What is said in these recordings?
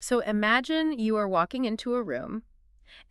So imagine you are walking into a room,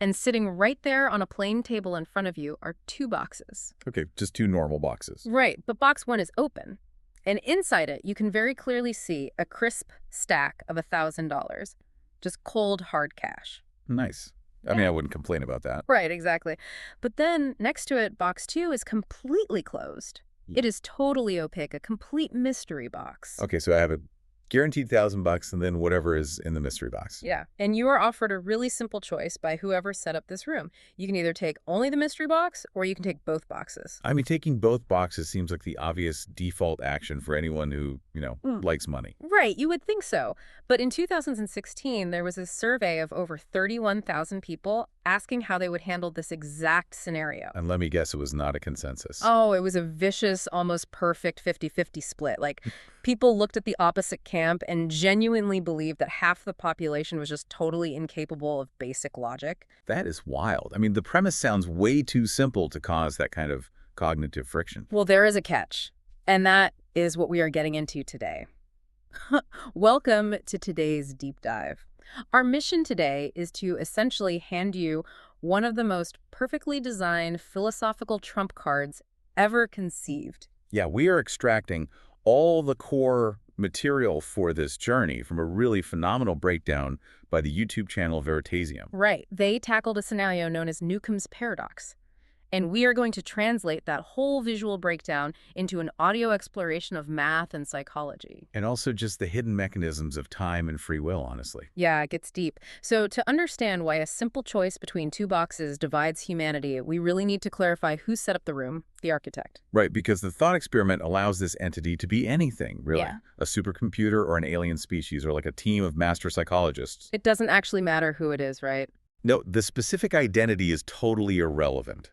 and sitting right there on a plain table in front of you are two boxes. Okay, just two normal boxes. Right, but box one is open. And inside it, you can very clearly see a crisp stack of $1,000. Just cold, hard cash. Nice. I mean, Yeah. I wouldn't complain about that. Right, exactly. But then next to it, box two is completely closed. It is totally opaque, a complete mystery box. Okay, so I have a guaranteed $1,000 and then whatever is in the mystery box. Yeah, and you are offered a really simple choice by whoever set up this room. You can either take only the mystery box, or you can take both boxes. I mean, taking both boxes seems like the obvious default action for anyone who, likes money. Right, you would think so. But in 2016, there was a survey of over 31,000 people asking how they would handle this exact scenario. And let me guess, it was not a consensus. Oh, it was a vicious, almost perfect 50-50 split. Like, people looked at the opposite camp and genuinely believed that half the population was just totally incapable of basic logic. That is wild. I mean, the premise sounds way too simple to cause that kind of cognitive friction. Well, there is a catch, and that is what we are getting into today. Welcome to today's deep dive. Our mission today is to essentially hand you one of the most perfectly designed philosophical trump cards ever conceived. Yeah, we are extracting all the core material for this journey from a really phenomenal breakdown by the YouTube channel Veritasium. Right. They tackled a scenario known as Newcomb's paradox. And we are going to translate that whole visual breakdown into an audio exploration of math and psychology. And also just the hidden mechanisms of time and free will, honestly. Yeah, it gets deep. So to understand why a simple choice between two boxes divides humanity, we really need to clarify who set up the room, the architect. Right, because the thought experiment allows this entity to be anything, really. Yeah. A supercomputer or an alien species or like a team of master psychologists. It doesn't actually matter who it is, right? No, the specific identity is totally irrelevant.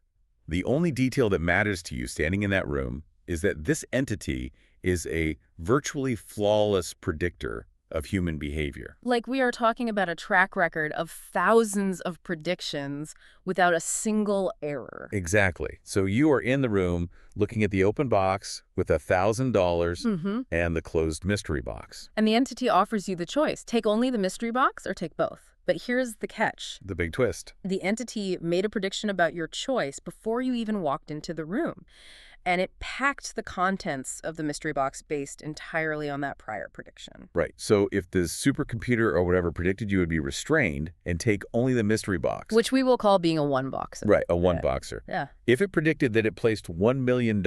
The only detail that matters to you standing in that room is that this entity is a virtually flawless predictor of human behavior. Like, we are talking about a track record of thousands of predictions without a single error. Exactly. So you are in the room looking at the open box with $1,000 and the closed mystery box. And the entity offers you the choice. Take only the mystery box or take both. But here's the catch. The big twist. The entity made a prediction about your choice before you even walked into the room. And it packed the contents of the mystery box based entirely on that prior prediction. Right. So if the supercomputer or whatever predicted you would be restrained and take only the mystery box. Which we will call being a one-boxer. Right, a one-boxer. Yeah. If it predicted that it placed $1 million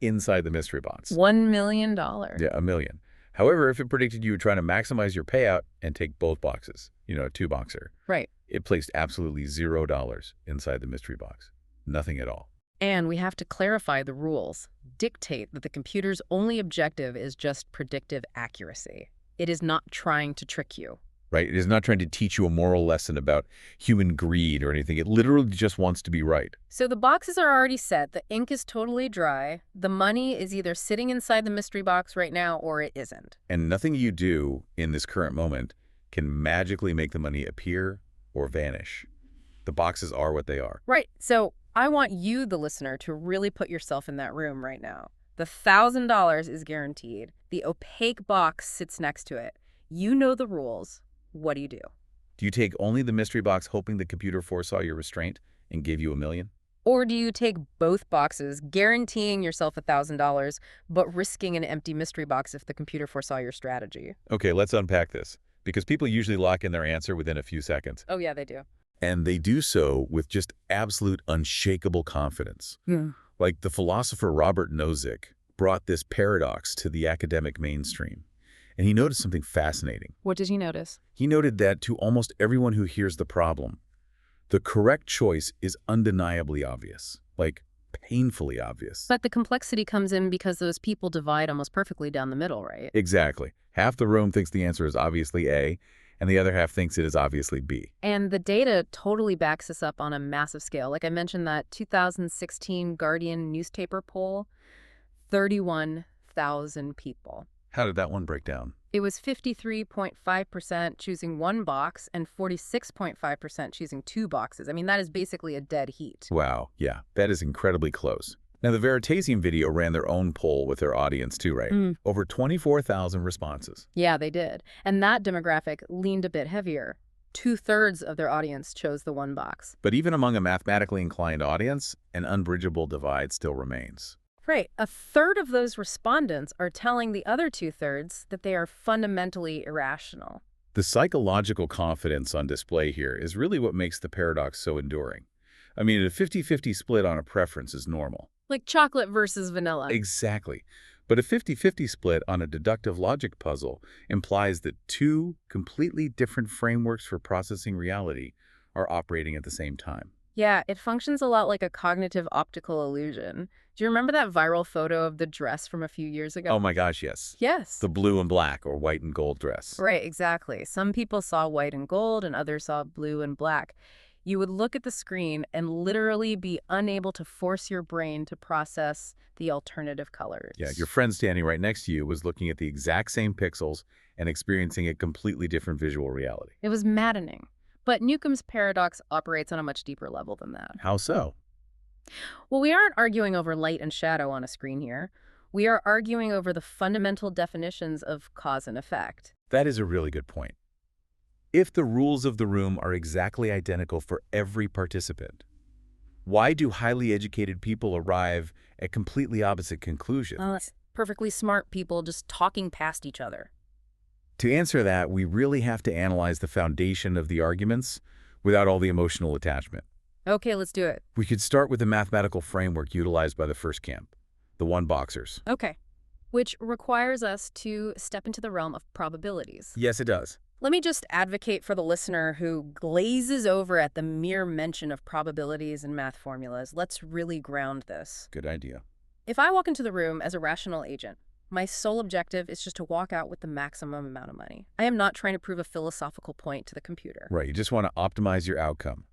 inside the mystery box. $1 million. Yeah, $1 million. However, if it predicted you were trying to maximize your payout and take both boxes, a two-boxer. Right. It placed absolutely $0 inside the mystery box. Nothing at all. And we have to clarify the rules. Dictate that the computer's only objective is just predictive accuracy. It is not trying to trick you. Right? It is not trying to teach you a moral lesson about human greed or anything. It literally just wants to be right. So the boxes are already set. The ink is totally dry. The money is either sitting inside the mystery box right now or it isn't. And nothing you do in this current moment can magically make the money appear or vanish. The boxes are what they are. Right. So I want you, the listener, to really put yourself in that room right now. The $1,000 is guaranteed. The opaque box sits next to it. You know the rules. What do you do? Do you take only the mystery box hoping the computer foresaw your restraint and gave you $1 million? Or do you take both boxes, guaranteeing yourself $1,000, but risking an empty mystery box if the computer foresaw your strategy? Okay, let's unpack this, because people usually lock in their answer within a few seconds. Oh, yeah, they do. And they do so with just absolute unshakable confidence. Yeah. Like the philosopher Robert Nozick brought this paradox to the academic mainstream. And he noticed something fascinating. What did he notice? He noted that to almost everyone who hears the problem, the correct choice is undeniably obvious, like painfully obvious. But the complexity comes in because those people divide almost perfectly down the middle, right? Exactly. Half the room thinks the answer is obviously A, and the other half thinks it is obviously B. And the data totally backs this up on a massive scale. Like I mentioned, that 2016 Guardian newspaper poll, 31,000 people. How did that one break down? It was 53.5% choosing one box and 46.5% choosing two boxes. I mean, that is basically a dead heat. Wow, yeah, that is incredibly close. Now, the Veritasium video ran their own poll with their audience too, right? Over 24,000 responses. Yeah, they did. And that demographic leaned a bit heavier. 2/3 of their audience chose the one box. But even among a mathematically inclined audience, an unbridgeable divide still remains. Right. 1/3 of those respondents are telling the other 2/3 that they are fundamentally irrational. The psychological confidence on display here is really what makes the paradox so enduring. I mean, a 50-50 split on a preference is normal. Like chocolate versus vanilla. Exactly. But a 50-50 split on a deductive logic puzzle implies that two completely different frameworks for processing reality are operating at the same time. Yeah, it functions a lot like a cognitive optical illusion. Do you remember that viral photo of the dress from a few years ago? Oh my gosh, yes. Yes. The blue and black or white and gold dress. Right, exactly. Some people saw white and gold and others saw blue and black. You would look at the screen and literally be unable to force your brain to process the alternative colors. Yeah, your friend standing right next to you was looking at the exact same pixels and experiencing a completely different visual reality. It was maddening. But Newcomb's paradox operates on a much deeper level than that. How so? Well, we aren't arguing over light and shadow on a screen here. We are arguing over the fundamental definitions of cause and effect. That is a really good point. If the rules of the room are exactly identical for every participant, why do highly educated people arrive at completely opposite conclusions? Perfectly smart people just talking past each other. To answer that, we really have to analyze the foundation of the arguments without all the emotional attachment. Okay, let's do it. We could start with the mathematical framework utilized by the first camp, the one-boxers. Okay. Which requires us to step into the realm of probabilities. Yes, it does. Let me just advocate for the listener who glazes over at the mere mention of probabilities and math formulas. Let's really ground this. Good idea. If I walk into the room as a rational agent, my sole objective is just to walk out with the maximum amount of money. I am not trying to prove a philosophical point to the computer. Right, you just want to optimize your outcome.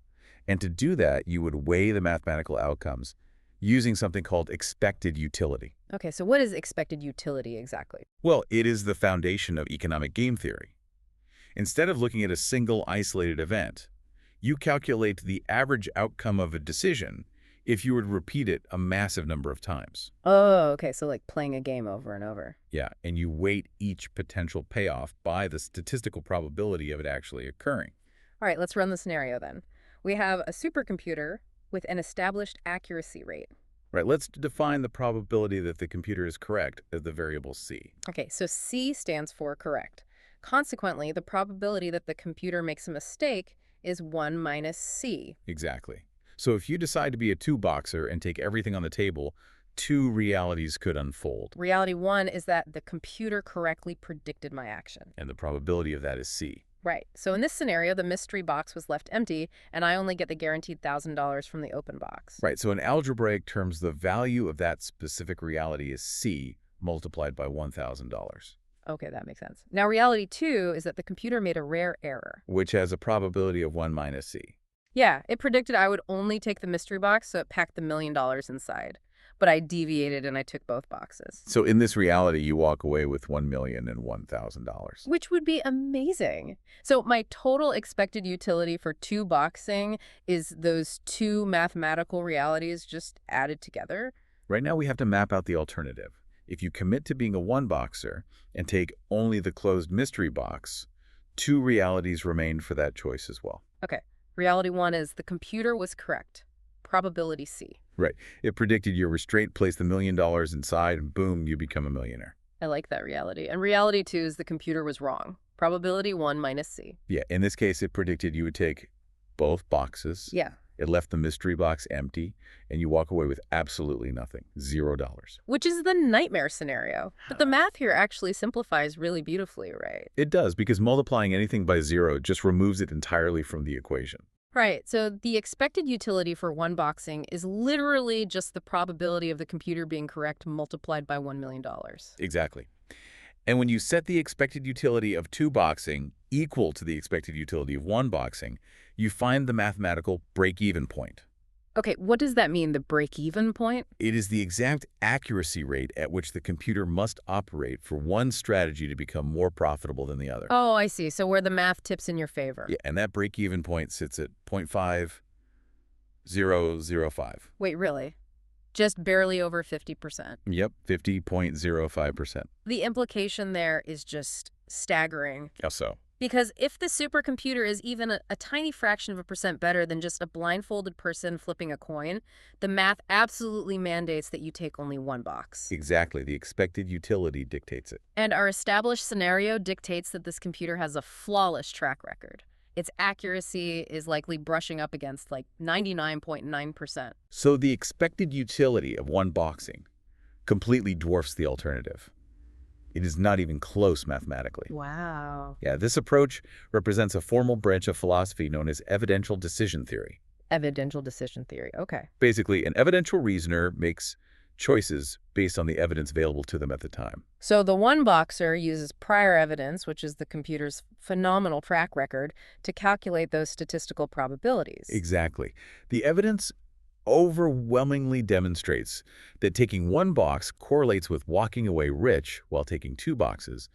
And to do that, you would weigh the mathematical outcomes using something called expected utility. Okay, so what is expected utility exactly? Well, it is the foundation of economic game theory. Instead of looking at a single isolated event, you calculate the average outcome of a decision if you were to repeat it a massive number of times. Oh, okay, so like playing a game over and over. Yeah, and you weight each potential payoff by the statistical probability of it actually occurring. All right, let's run the scenario then. We have a supercomputer with an established accuracy rate. Right, let's define the probability that the computer is correct as the variable c. Okay, so C stands for correct. Consequently, the probability that the computer makes a mistake is 1 minus C. Exactly. So if you decide to be a two-boxer and take everything on the table, two realities could unfold. Reality 1 is that the computer correctly predicted my action. And the probability of that is c. Right. So in this scenario, the mystery box was left empty, and I only get the guaranteed $1,000 from the open box. Right, so in algebraic terms, the value of that specific reality is c multiplied by $1,000. Okay, that makes sense. Now, reality 2 is that the computer made a rare error. Which has a probability of 1 minus c. Yeah, it predicted I would only take the mystery box, so it packed the $1 million inside. But I deviated and I took both boxes. So in this reality, you walk away with $1,001,000. Which would be amazing. So my total expected utility for two boxing is those two mathematical realities just added together? Right now, we have to map out the alternative. If you commit to being a one-boxer and take only the closed mystery box, two realities remain for that choice as well. Okay. Reality 1 is the computer was correct. Probability C. Right. It predicted your restraint, placed the $1 million inside, and boom, you become a millionaire. I like that reality. And reality 2 is the computer was wrong. Probability 1 minus C. Yeah, in this case, it predicted you would take both boxes. Yeah. It left the mystery box empty, and you walk away with absolutely nothing, $0. Which is the nightmare scenario. But the math here actually simplifies really beautifully, right? It does, because multiplying anything by 0 just removes it entirely from the equation. Right, so the expected utility for one boxing is literally just the probability of the computer being correct multiplied by $1 million. Exactly. And when you set the expected utility of two boxing equal to the expected utility of one boxing, you find the mathematical break-even point. Okay, what does that mean, the break-even point? It is the exact accuracy rate at which the computer must operate for one strategy to become more profitable than the other. Oh, I see. So where the math tips in your favor. Yeah, and that break-even point sits at 0.5005. Wait, really? Just barely over 50%. Yep, 50.05%. The implication there is just staggering. How so? Because if the supercomputer is even a tiny fraction of a percent better than just a blindfolded person flipping a coin, the math absolutely mandates that you take only one box. Exactly. The expected utility dictates it. And our established scenario dictates that this computer has a flawless track record. Its accuracy is likely brushing up against like 99.9%. So the expected utility of one boxing completely dwarfs the alternative. It is not even close mathematically. Wow. Yeah, this approach represents a formal branch of philosophy known as Evidential Decision Theory. Evidential Decision Theory. Okay. Basically, an evidential reasoner makes choices based on the evidence available to them at the time. So the one boxer uses prior evidence, which is the computer's phenomenal track record, to calculate those statistical probabilities. Exactly. The evidence overwhelmingly demonstrates that taking one box correlates with walking away rich, while taking two boxes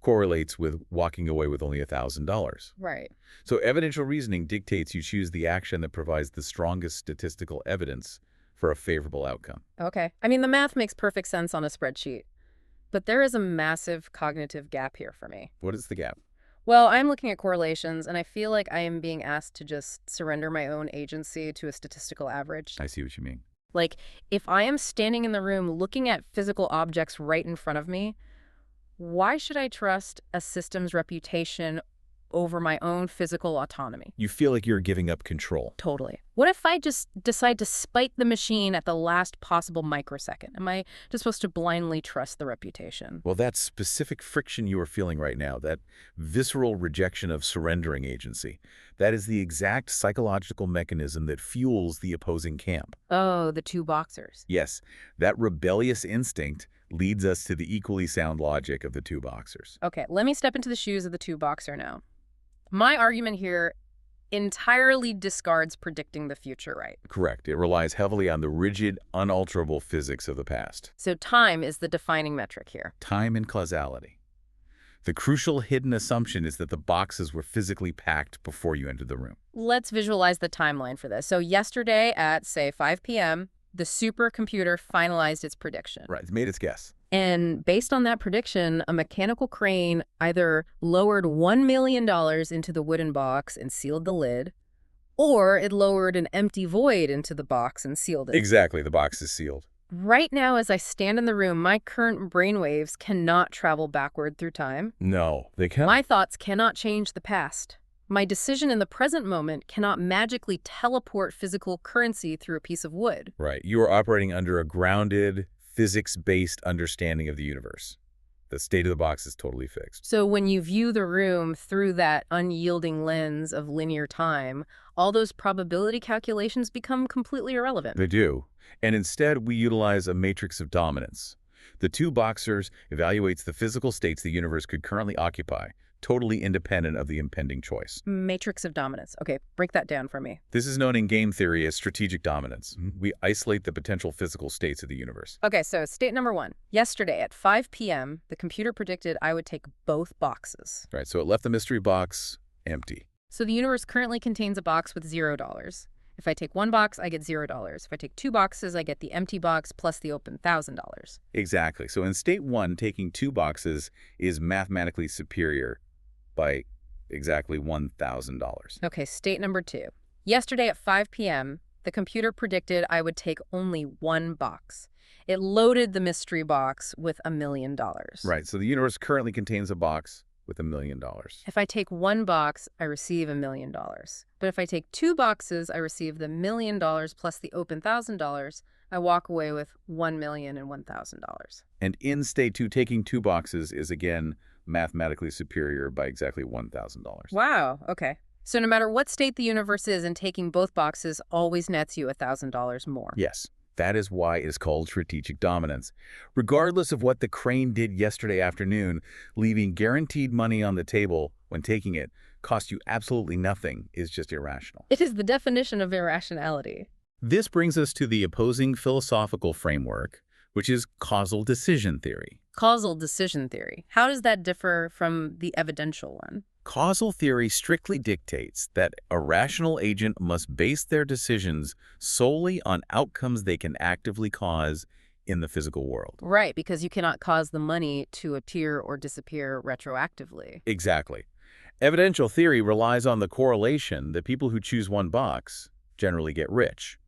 correlates with walking away with only $1,000. Right. So evidential reasoning dictates you choose the action that provides the strongest statistical evidence for a favorable outcome. Okay. I mean, the math makes perfect sense on a spreadsheet, but there is a massive cognitive gap here for me. What is the gap? Well, I'm looking at correlations, and I feel like I am being asked to just surrender my own agency to a statistical average. I see what you mean. Like, if I am standing in the room looking at physical objects right in front of me, why should I trust a system's reputation over my own physical autonomy? You feel like you're giving up control. Totally. What if I just decide to spike the machine at the last possible microsecond? Am I just supposed to blindly trust the reputation? Well, that specific friction you are feeling right now, that visceral rejection of surrendering agency, that is the exact psychological mechanism that fuels the opposing camp. Oh, the two boxers. Yes, that rebellious instinct leads us to the equally sound logic of the two boxers. Okay, let me step into the shoes of the two boxer now. My argument here entirely discards predicting the future, right? Correct. It relies heavily on the rigid, unalterable physics of the past. So time is the defining metric here. Time and causality. The crucial hidden assumption is that the boxes were physically packed before you entered the room. Let's visualize the timeline for this. So yesterday at, say, 5 p.m., the supercomputer finalized its prediction. Right. It made its guess. And based on that prediction, a mechanical crane either lowered $1 million into the wooden box and sealed the lid, or it lowered an empty void into the box and sealed it. Exactly. The box is sealed. Right now, as I stand in the room, my current brainwaves cannot travel backward through time. No, they can't. My thoughts cannot change the past. My decision in the present moment cannot magically teleport physical currency through a piece of wood. Right. You are operating under a grounded, physics-based understanding of the universe. The state of the box is totally fixed. So when you view the room through that unyielding lens of linear time, all those probability calculations become completely irrelevant. They do. And instead, we utilize a matrix of dominance. The two boxers evaluates the physical states the universe could currently occupy, totally independent of the impending choice. Matrix of dominance. Okay, break that down for me. This is known in game theory as strategic dominance. We isolate the potential physical states of the universe. Okay, so state number 1. Yesterday at 5 p.m., the computer predicted I would take both boxes. Right, so it left the mystery box empty. So the universe currently contains a box with $0. If I take one box, I get $0. If I take two boxes, I get the empty box plus the open $1,000. Exactly. So in state 1, taking two boxes is mathematically superior by exactly $1,000. Okay, state number 2. Yesterday at 5 p.m., the computer predicted I would take only one box. It loaded the mystery box with $1 million. Right, so the universe currently contains a box with $1 million. If I take one box, I receive $1 million. But if I take two boxes, I receive the $1 million plus the open $1,000. I walk away with $1,001,000. And in state 2, taking two boxes is again mathematically superior by exactly $1,000. Wow, okay. So no matter what state the universe is in, taking both boxes always nets you $1,000 more. Yes, that is why it is called strategic dominance. Regardless of what the crane did yesterday afternoon, leaving guaranteed money on the table when taking it cost you absolutely nothing is just irrational. It is the definition of irrationality. This brings us to the opposing philosophical framework, which is causal decision theory. Causal decision theory. How does that differ from the evidential one? Causal theory strictly dictates that a rational agent must base their decisions solely on outcomes they can actively cause in the physical world. Right, because you cannot cause the money to appear or disappear retroactively. Exactly. Evidential theory relies on the correlation that people who choose one box generally get rich.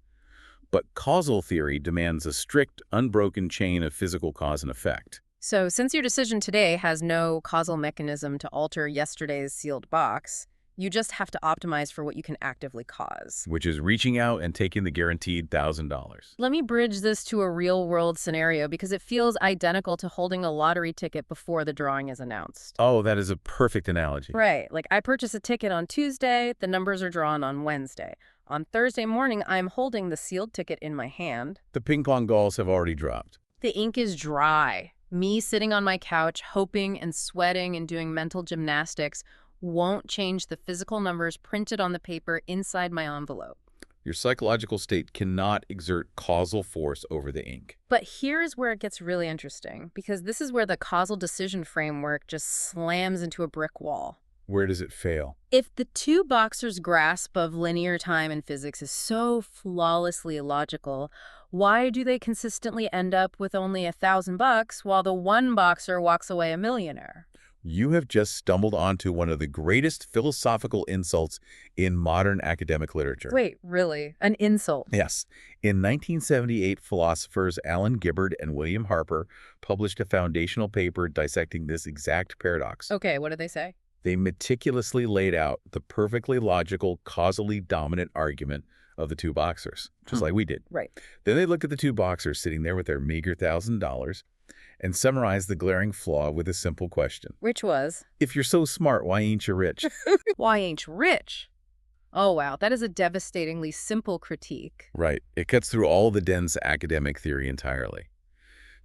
But causal theory demands a strict, unbroken chain of physical cause and effect. So since your decision today has no causal mechanism to alter yesterday's sealed box, you just have to optimize for what you can actively cause. Which is reaching out and taking the guaranteed $1,000. Let me bridge this to a real-world scenario because it feels identical to holding a lottery ticket before the drawing is announced. Oh, that is a perfect analogy. Right, like I purchase a ticket on Tuesday, the numbers are drawn on Wednesday. On Thursday morning, I'm holding the sealed ticket in my hand. The ping pong balls have already dropped. The ink is dry. Me sitting on my couch, hoping and sweating and doing mental gymnastics won't change the physical numbers printed on the paper inside my envelope. Your psychological state cannot exert causal force over the ink. But here's where it gets really interesting, because this is where the causal decision framework just slams into a brick wall. Where does it fail? If the two boxers' grasp of linear time in physics is so flawlessly illogical, why do they consistently end up with only $1,000 while the one boxer walks away a millionaire? You have just stumbled onto one of the greatest philosophical insults in modern academic literature. Wait, really? An insult? Yes. In 1978, philosophers Alan Gibbard and William Harper published a foundational paper dissecting this exact paradox. Okay, what did they say? They meticulously laid out the perfectly logical, causally dominant argument of the two boxers, just like we did. Right. Then they looked at the two boxers sitting there with their meager $1,000 and summarized the glaring flaw with a simple question. Which was? If you're so smart, why ain't you rich? Why ain't you rich? Oh, wow, that is a devastatingly simple critique. Right. It cuts through all the dense academic theory entirely.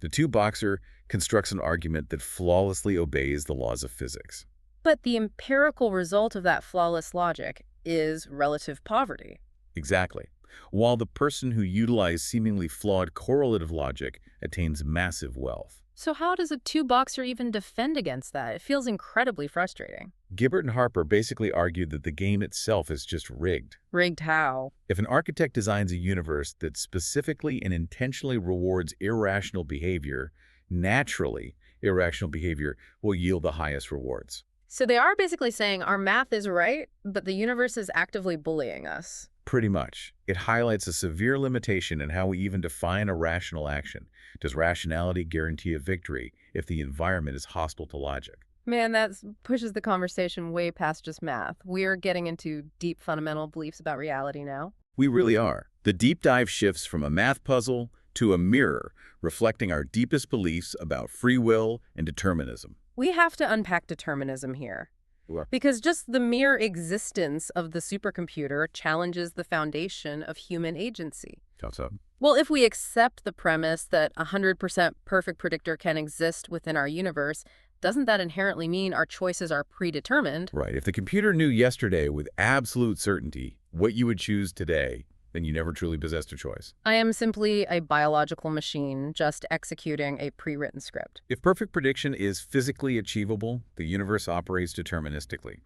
The two boxer constructs an argument that flawlessly obeys the laws of physics. But the empirical result of that flawless logic is relative poverty. Exactly. While the person who utilized seemingly flawed correlative logic attains massive wealth. So how does a two-boxer even defend against that? It feels incredibly frustrating. Gibbard and Harper basically argued that the game itself is just rigged. Rigged how? If an architect designs a universe that specifically and intentionally rewards irrational behavior, naturally, irrational behavior will yield the highest rewards. So they are basically saying our math is right, but the universe is actively bullying us. Pretty much. It highlights a severe limitation in how we even define a rational action. Does rationality guarantee a victory if the environment is hostile to logic? Man, that pushes the conversation way past just math. We're getting into deep fundamental beliefs about reality now. We really are. The deep dive shifts from a math puzzle to a mirror, reflecting our deepest beliefs about free will and determinism. We have to unpack determinism here. Sure. Because just the mere existence of the supercomputer challenges the foundation of human agency. What's up? Well, if we accept the premise that a 100% perfect predictor can exist within our universe, doesn't that inherently mean our choices are predetermined? Right. If the computer knew yesterday with absolute certainty what you would choose today, then you never truly possessed a choice. I am simply a biological machine just executing a pre-written script. If perfect prediction is physically achievable, the universe operates deterministically.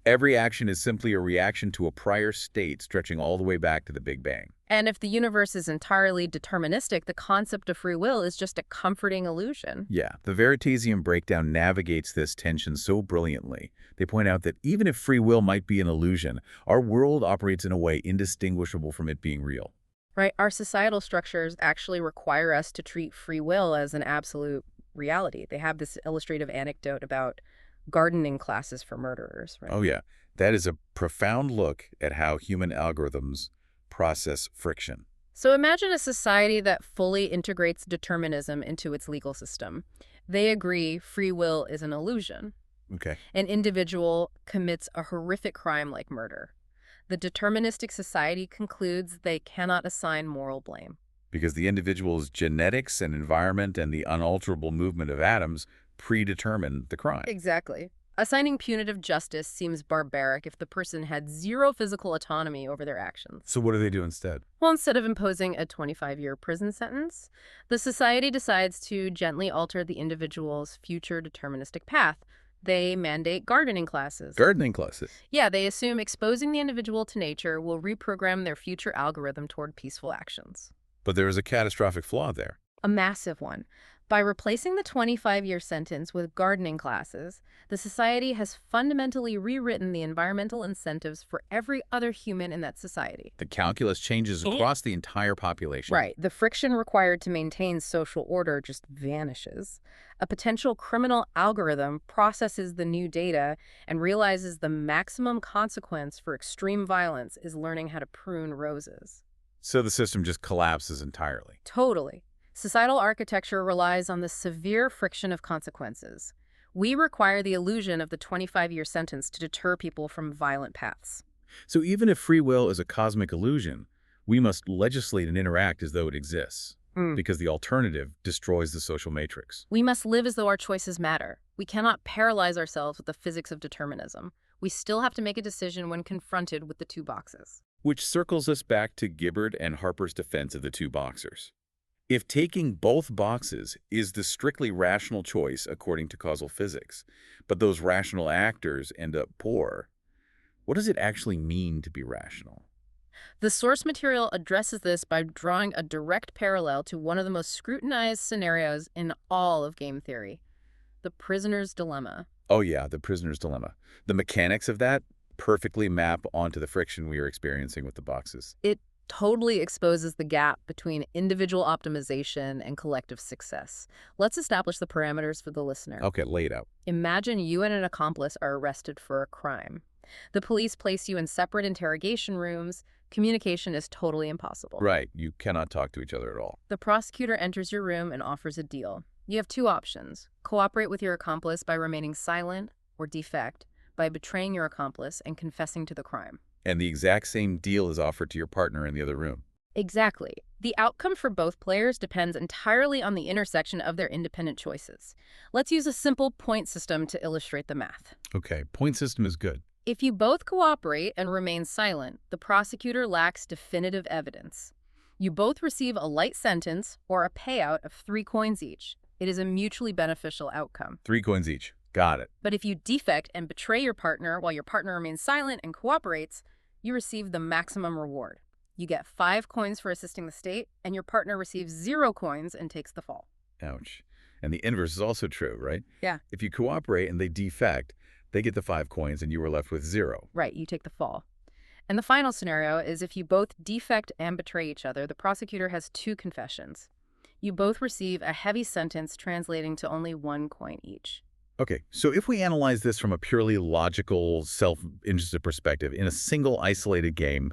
Every action is simply a reaction to a prior state stretching all the way back to the Big Bang. And if the universe is entirely deterministic, the concept of free will is just a comforting illusion. Yeah, the Veritasium breakdown navigates this tension so brilliantly. They point out that even if free will might be an illusion, our world operates in a way indistinguishable from it being real. Right? Our societal structures actually require us to treat free will as an absolute reality. They have this illustrative anecdote about gardening classes for murderers, right? Oh yeah, that is a profound look at how human algorithms process friction. So imagine a society that fully integrates determinism into its legal system. They agree free will is an illusion. Okay. An individual commits a horrific crime like murder. The deterministic society concludes they cannot assign moral blame. Because the individual's genetics and environment and the unalterable movement of atoms predetermine the crime. Exactly. Assigning punitive justice seems barbaric if the person had zero physical autonomy over their actions. So what do they do instead? Well, instead of imposing a 25-year prison sentence, the society decides to gently alter the individual's future deterministic path, They mandate gardening classes. Gardening classes. Yeah, they assume exposing the individual to nature will reprogram their future algorithm toward peaceful actions. But there is a catastrophic flaw there. A massive one. By replacing the 25-year sentence with gardening classes, the society has fundamentally rewritten the environmental incentives for every other human in that society. The calculus changes across the entire population. Right. The friction required to maintain social order just vanishes. A potential criminal algorithm processes the new data and realizes the maximum consequence for extreme violence is learning how to prune roses. So the system just collapses entirely. Totally. Societal architecture relies on the severe friction of consequences. We require the illusion of the 25-year sentence to deter people from violent paths. So even if free will is a cosmic illusion, we must legislate and interact as though it exists, because the alternative destroys the social matrix. We must live as though our choices matter. We cannot paralyze ourselves with the physics of determinism. We still have to make a decision when confronted with the two boxes. Which circles us back to Gibbard and Harper's defense of the two boxers. If taking both boxes is the strictly rational choice according to causal physics, but those rational actors end up poor, what does it actually mean to be rational? The source material addresses this by drawing a direct parallel to one of the most scrutinized scenarios in all of game theory, the prisoner's dilemma. Oh yeah, the prisoner's dilemma. The mechanics of that perfectly map onto the friction we are experiencing with the boxes. It totally exposes the gap between individual optimization and collective success. Let's establish the parameters for the listener. Okay, lay it out. Imagine you and an accomplice are arrested for a crime. The police place you in separate interrogation rooms. Communication is totally impossible. Right, you cannot talk to each other at all. The prosecutor enters your room and offers a deal. You have two options: cooperate with your accomplice by remaining silent, or defect by betraying your accomplice and confessing to the crime. And the exact same deal is offered to your partner in the other room. Exactly. The outcome for both players depends entirely on the intersection of their independent choices. Let's use a simple point system to illustrate the math. Okay, point system is good. If you both cooperate and remain silent, the prosecutor lacks definitive evidence. You both receive a light sentence or a payout of 3 coins each. It is a mutually beneficial outcome. 3 coins each. Got it. But if you defect and betray your partner while your partner remains silent and cooperates, you receive the maximum reward. You get 5 coins for assisting the state, and your partner receives 0 coins and takes the fall. Ouch. And the inverse is also true, right? Yeah. If you cooperate and they defect, they get the 5 coins and you are left with 0. Right, you take the fall. And the final scenario is if you both defect and betray each other, the prosecutor has 2 confessions. You both receive a heavy sentence translating to only 1 coin each. Okay, so if we analyze this from a purely logical, self-interested perspective in a single isolated game,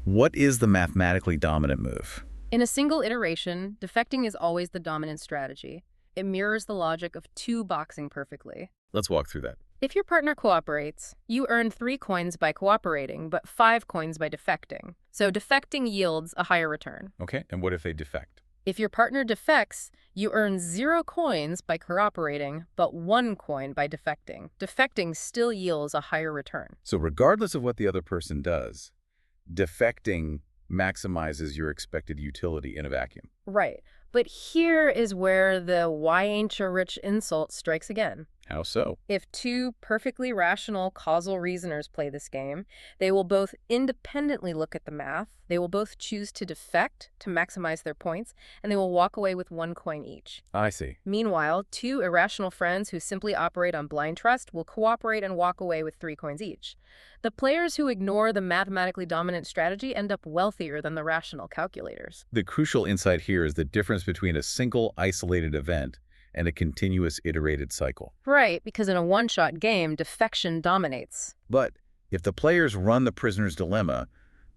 what is the mathematically dominant move? In a single iteration, defecting is always the dominant strategy. It mirrors the logic of 2 boxing perfectly. Let's walk through that. If your partner cooperates, you earn 3 coins by cooperating, but 5 coins by defecting. So defecting yields a higher return. Okay, and what if they defect? If your partner defects, you earn 0 coins by cooperating, but 1 coin by defecting. Defecting still yields a higher return. So regardless of what the other person does, defecting maximizes your expected utility in a vacuum. Right. But here is where the why ain't you rich insult strikes again. How so? If 2 perfectly rational causal reasoners play this game, they will both independently look at the math, they will both choose to defect to maximize their points, and they will walk away with 1 coin each. I see. Meanwhile, 2 irrational friends who simply operate on blind trust will cooperate and walk away with 3 coins each. The players who ignore the mathematically dominant strategy end up wealthier than the rational calculators. The crucial insight here is the difference between a single isolated event and a continuous iterated cycle. Right, because in a one-shot game, defection dominates. But if the players run the prisoner's dilemma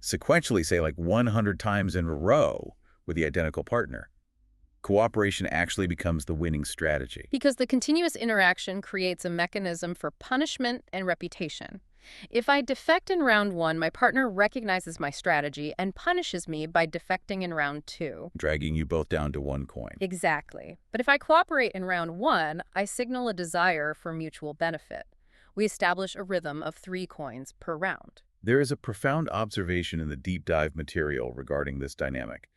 sequentially, say like 100 times in a row with the identical partner, cooperation actually becomes the winning strategy. Because the continuous interaction creates a mechanism for punishment and reputation. If I defect in round 1, my partner recognizes my strategy and punishes me by defecting in round 2. Dragging you both down to 1 coin. Exactly. But if I cooperate in round 1, I signal a desire for mutual benefit. We establish a rhythm of 3 coins per round. There is a profound observation in the deep dive material regarding this dynamic.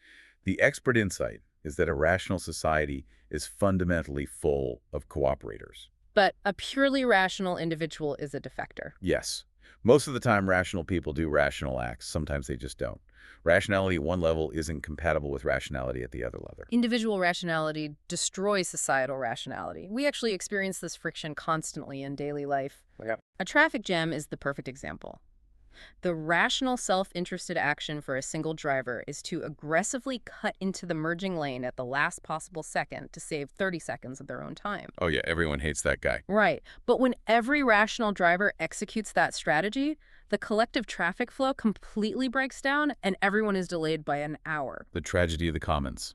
The expert insight is that a rational society is fundamentally full of cooperators. But a purely rational individual is a defector. Yes. Most of the time, rational people do rational acts. Sometimes they just don't. Rationality at one level isn't compatible with rationality at the other level. Individual rationality destroys societal rationality. We actually experience this friction constantly in daily life. Yeah. A traffic jam is the perfect example. The rational self-interested action for a single driver is to aggressively cut into the merging lane at the last possible second to save 30 seconds of their own time. Oh, yeah, everyone hates that guy. Right. But when every rational driver executes that strategy, the collective traffic flow completely breaks down and everyone is delayed by an hour. The tragedy of the commons.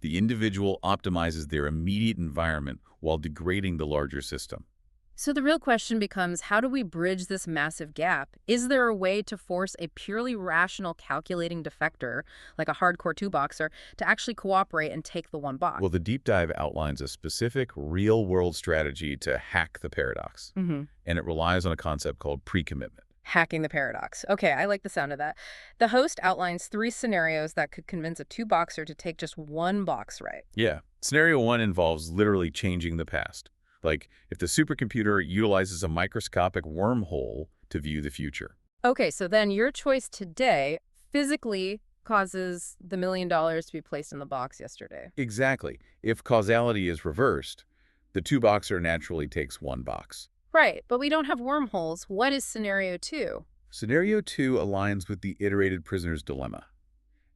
The individual optimizes their immediate environment while degrading the larger system. So the real question becomes, how do we bridge this massive gap? Is there a way to force a purely rational calculating defector, like a hardcore two-boxer, to actually cooperate and take the one box? Well, the deep dive outlines a specific real-world strategy to hack the paradox, and it relies on a concept called pre-commitment. Hacking the paradox. Okay, I like the sound of that. The host outlines 3 scenarios that could convince a two-boxer to take just one box right. Yeah. Scenario 1 involves literally changing the past. Like if the supercomputer utilizes a microscopic wormhole to view the future. Okay, so then your choice today physically causes the $1 million to be placed in the box yesterday. Exactly. If causality is reversed, the two-boxer naturally takes one box. Right, but we don't have wormholes. What is scenario 2? Scenario 2 aligns with the iterated prisoner's dilemma.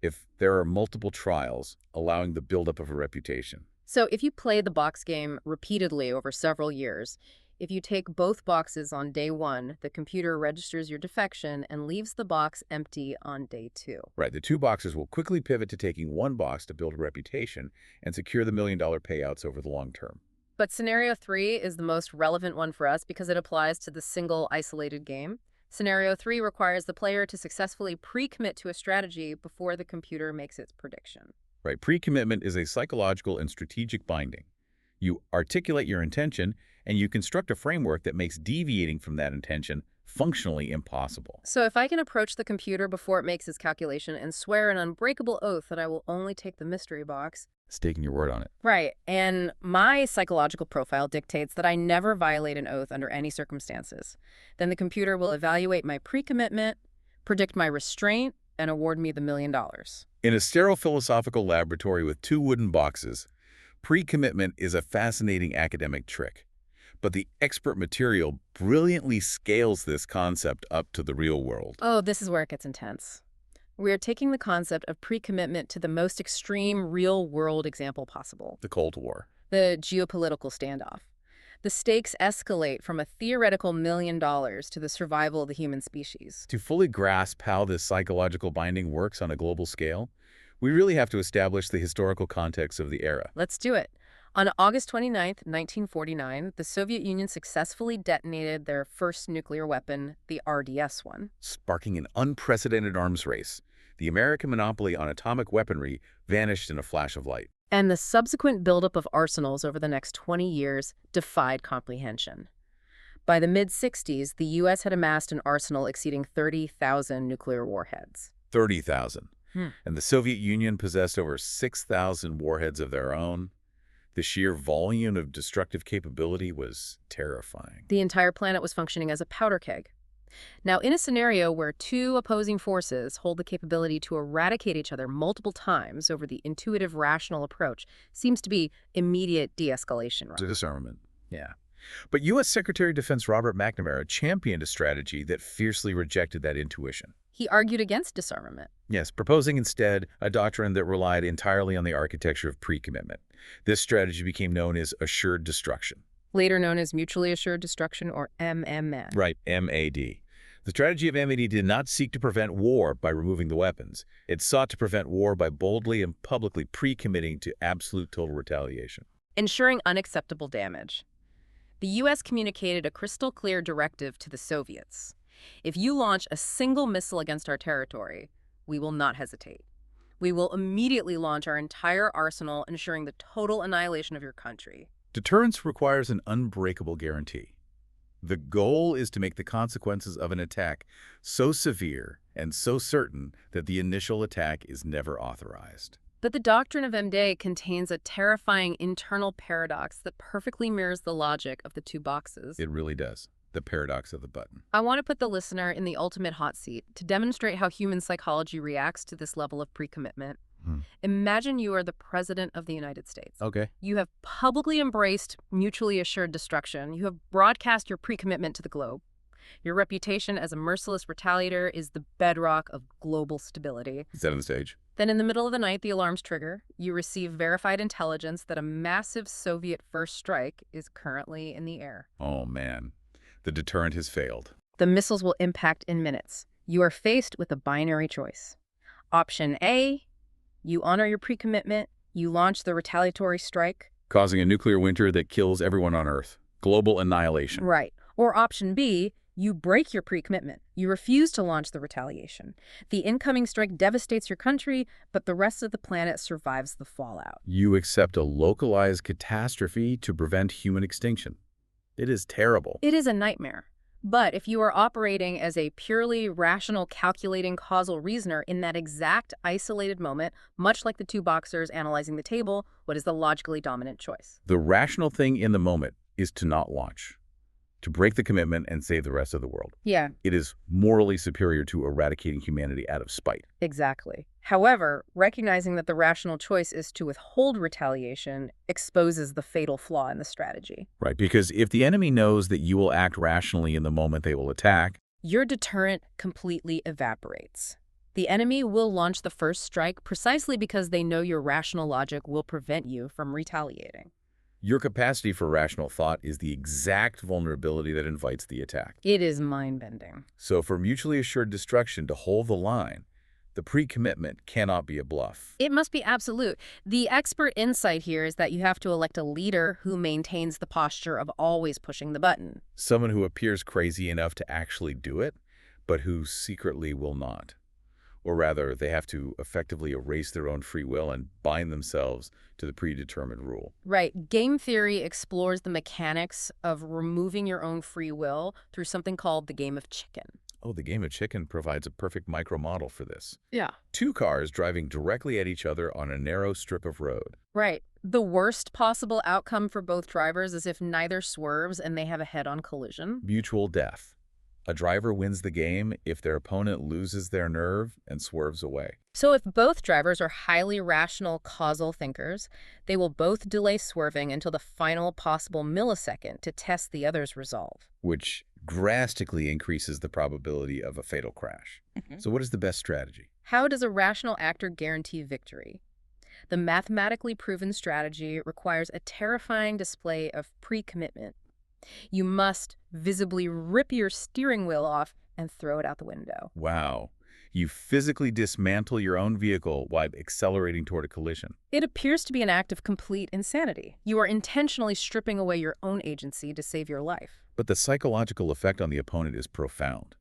If there are multiple trials, allowing the buildup of a reputation. So if you play the box game repeatedly over several years, if you take both boxes on day 1, the computer registers your defection and leaves the box empty on day 2. Right, the two boxers will quickly pivot to taking one box to build a reputation and secure the $1 million payouts over the long term. But scenario 3 is the most relevant one for us because it applies to the single isolated game. Scenario 3 requires the player to successfully pre-commit to a strategy before the computer makes its prediction. Right, pre-commitment is a psychological and strategic binding. You articulate your intention, and you construct a framework that makes deviating from that intention functionally impossible. So if I can approach the computer before it makes its calculation and swear an unbreakable oath that I will only take the mystery box. Staking your word on it. Right, and my psychological profile dictates that I never violate an oath under any circumstances. Then the computer will evaluate my pre-commitment, predict my restraint, and award me the $1 million. In a sterile philosophical laboratory with 2 wooden boxes, pre-commitment is a fascinating academic trick. But the expert material brilliantly scales this concept up to the real world. Oh, this is where it gets intense. We are taking the concept of pre-commitment to the most extreme real-world example possible. The Cold War. The geopolitical standoff. The stakes escalate from a theoretical $1 million to the survival of the human species. To fully grasp how this psychological binding works on a global scale, we really have to establish the historical context of the era. Let's do it. On August 29, 1949, the Soviet Union successfully detonated their first nuclear weapon, the RDS-1. Sparking an unprecedented arms race, the American monopoly on atomic weaponry vanished in a flash of light. And the subsequent buildup of arsenals over the next 20 years defied comprehension. By the mid-60s, the U.S. had amassed an arsenal exceeding 30,000 nuclear warheads. 30,000. And the Soviet Union possessed over 6,000 warheads of their own. The sheer volume of destructive capability was terrifying. The entire planet was functioning as a powder keg. Now, in a scenario where 2 opposing forces hold the capability to eradicate each other multiple times over the intuitive, rational approach, seems to be immediate de-escalation. Right? Disarmament. Yeah. But U.S. Secretary of Defense Robert McNamara championed a strategy that fiercely rejected that intuition. He argued against disarmament. Yes, proposing instead a doctrine that relied entirely on the architecture of pre-commitment. This strategy became known as assured destruction. Later known as mutually assured destruction, or MMD. Right, MAD. The strategy of MAD did not seek to prevent war by removing the weapons. It sought to prevent war by boldly and publicly pre-committing to absolute total retaliation. Ensuring unacceptable damage. The U.S. communicated a crystal-clear directive to the Soviets. If you launch a single missile against our territory, we will not hesitate. We will immediately launch our entire arsenal, ensuring the total annihilation of your country. Deterrence requires an unbreakable guarantee. The goal is to make the consequences of an attack so severe and so certain that the initial attack is never authorized. But the doctrine of M-Day contains a terrifying internal paradox that perfectly mirrors the logic of the two boxes. It really does. The paradox of the button. I want to put the listener in the ultimate hot seat to demonstrate how human psychology reacts to this level of pre-commitment. Imagine you are the President of the United States. Okay. You have publicly embraced mutually assured destruction. You have broadcast your pre-commitment to the globe. Your reputation as a merciless retaliator is the bedrock of global stability. Setting the stage. Then in the middle of the night, the alarms trigger. You receive verified intelligence that a massive Soviet first strike is currently in the air. Oh, man. The deterrent has failed. The missiles will impact in minutes. You are faced with a binary choice. Option A, you honor your pre-commitment, you launch the retaliatory strike. Causing a nuclear winter that kills everyone on Earth. Global annihilation. Right. Or option B, you break your pre-commitment. You refuse to launch the retaliation. The incoming strike devastates your country, but the rest of the planet survives the fallout. You accept a localized catastrophe to prevent human extinction. It is terrible. It is a nightmare. But if you are operating as a purely rational, calculating causal reasoner in that exact isolated moment, much like the two boxers analyzing the table, what is the logically dominant choice? The rational thing in the moment is to not launch, to break the commitment and save the rest of the world. Yeah, It is morally superior to eradicating humanity out of spite. exactly. However, recognizing that the rational choice is to withhold retaliation exposes the fatal flaw in the strategy. Right, because if the enemy knows that you will act rationally in the moment they will attack, Your deterrent completely evaporates. The enemy will launch the first strike precisely because they know your rational logic will prevent you from retaliating. your capacity for rational thought is the exact vulnerability that invites the attack. It is mind-bending. So for mutually assured destruction to hold the line, the pre-commitment cannot be a bluff. It must be absolute. The expert insight here is that you have to elect a leader who maintains the posture of always pushing the button. Someone who appears crazy enough to actually do it, but who secretly will not. Or rather, they have to effectively erase their own free will and bind themselves to the predetermined rule. Right. Game theory explores the mechanics of removing your own free will through something called the game of chicken. Oh, the game of chicken provides a perfect micro-model for this. Yeah. Two cars driving directly at each other on a narrow strip of road. Right. The worst possible outcome for both drivers is if neither swerves and they have a head-on collision. Mutual death. A driver wins the game if their opponent loses their nerve and swerves away. So if both drivers are highly rational causal thinkers, they will both delay swerving until the final possible millisecond to test the other's resolve. Which drastically increases the probability of a fatal crash. So what is the best strategy? How does a rational actor guarantee victory? The mathematically proven strategy requires a terrifying display of pre-commitment. You must visibly rip your steering wheel off and throw it out the window. Wow. You physically dismantle your own vehicle while accelerating toward a collision. It appears to be an act of complete insanity. You are intentionally stripping away your own agency to save your life. But the psychological effect on the opponent is profound.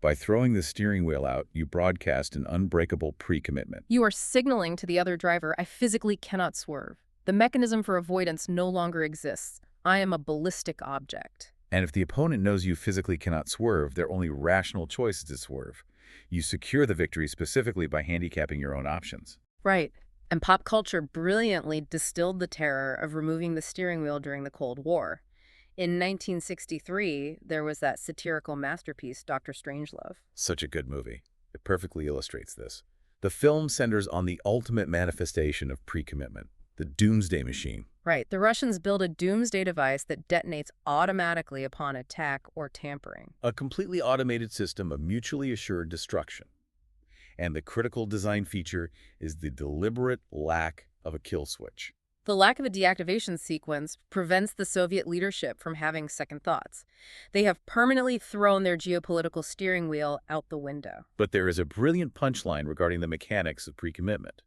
By throwing the steering wheel out, you broadcast an unbreakable pre-commitment. You are signaling to the other driver, I physically cannot swerve. The mechanism for avoidance no longer exists. I am a ballistic object. And if the opponent knows you physically cannot swerve, their only rational choice is to swerve. You secure the victory specifically by handicapping your own options. Right. And pop culture brilliantly distilled the terror of removing the steering wheel during the Cold War. In 1963, there was that satirical masterpiece, Dr. Strangelove. Such a good movie. It perfectly illustrates this. The film centers on the ultimate manifestation of pre-commitment, the doomsday machine. Right. The Russians build a doomsday device that detonates automatically upon attack or tampering. A completely automated system of mutually assured destruction. And the critical design feature is the deliberate lack of a kill switch. The lack of a deactivation sequence prevents the Soviet leadership from having second thoughts. They have permanently thrown their geopolitical steering wheel out the window. But there is a brilliant punchline regarding the mechanics of pre-commitment.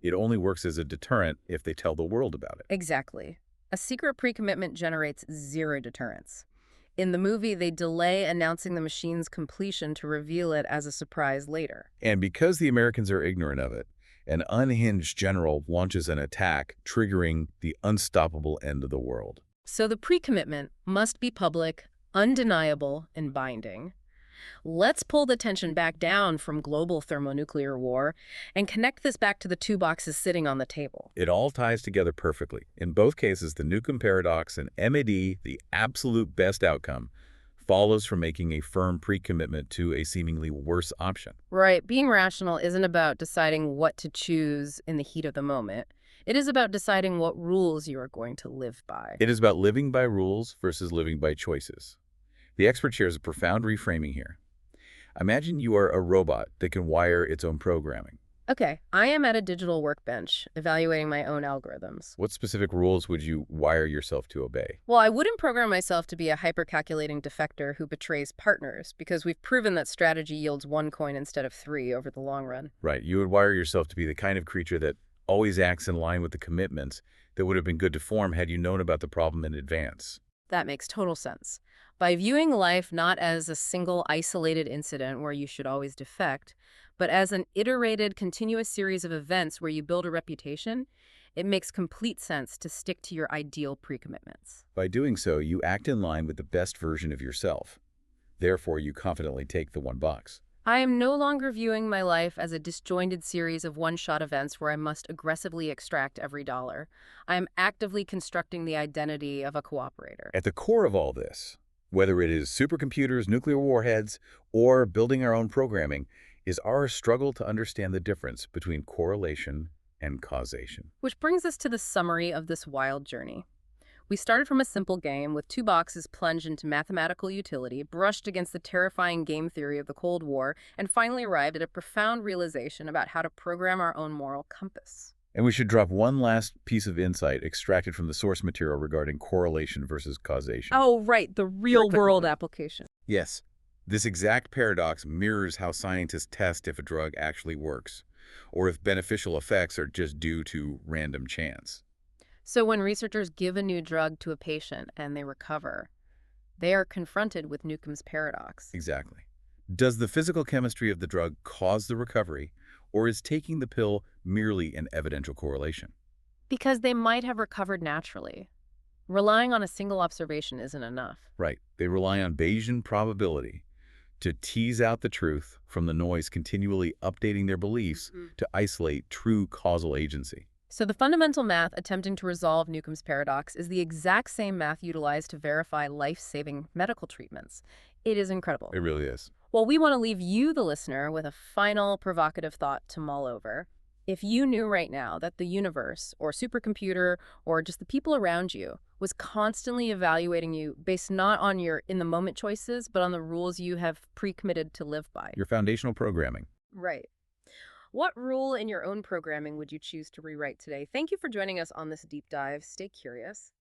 It only works as a deterrent if they tell the world about it. Exactly. A secret pre-commitment generates zero deterrence. In the movie, they delay announcing the machine's completion to reveal it as a surprise later. And because the Americans are ignorant of it, an unhinged general launches an attack, triggering the unstoppable end of the world. So the pre-commitment must be public, undeniable, and binding. Let's pull the tension back down from global thermonuclear war and connect this back to the two boxes sitting on the table. It all ties together perfectly. In both cases, the Newcomb paradox and MAD, the absolute best outcome, follows from making a firm pre-commitment to a seemingly worse option. Right, being rational isn't about deciding what to choose in the heat of the moment. It is about deciding what rules you are going to live by. It is about living by rules versus living by choices. The expert shares a profound reframing here. Imagine you are a robot that can wire its own programming. Okay, I am at a digital workbench evaluating my own algorithms. What specific rules would you wire yourself to obey? Well, I wouldn't program myself to be a hyper-calculating defector who betrays partners, because we've proven that strategy yields one coin instead of three over the long run. Right, you would wire yourself to be the kind of creature that always acts in line with the commitments that would have been good to form had you known about the problem in advance. That makes total sense. By viewing life not as a single isolated incident where you should always defect, but as an iterated, continuous series of events where you build a reputation, it makes complete sense to stick to your ideal pre-commitments. By doing so, you act in line with the best version of yourself. Therefore, you confidently take the $1. I am no longer viewing my life as a disjointed series of one-shot events where I must aggressively extract every dollar. I am actively constructing the identity of a cooperator. At the core of all this, whether it is supercomputers, nuclear warheads, or building our own programming, is our struggle to understand the difference between correlation and causation. Which brings us to the summary of this wild journey. We started from a simple game with two boxes plunged into mathematical utility, brushed against the terrifying game theory of the Cold War, and finally arrived at a profound realization about how to program our own moral compass. And we should drop one last piece of insight extracted from the source material regarding correlation versus causation. Oh, right, the real-world application. Yes, this exact paradox mirrors how scientists test if a drug actually works, or if beneficial effects are just due to random chance. So when researchers give a new drug to a patient and they recover, they are confronted with Newcomb's paradox. Exactly. Does the physical chemistry of the drug cause the recovery, or is taking the pill merely an evidential correlation? Because they might have recovered naturally. Relying on a single observation isn't enough. Right. They rely on Bayesian probability to tease out the truth from the noise, continually updating their beliefs to isolate true causal agency. So the fundamental math attempting to resolve Newcomb's paradox is the exact same math utilized to verify life-saving medical treatments. It is incredible. It really is. Well, we want to leave you, the listener, with a final provocative thought to mull over. If you knew right now that the universe, or supercomputer, or just the people around you, was constantly evaluating you based not on your in-the-moment choices, but on the rules you have pre-committed to live by. Your foundational programming. Right. What rule in your own programming would you choose to rewrite today? Thank you for joining us on this deep dive. Stay curious.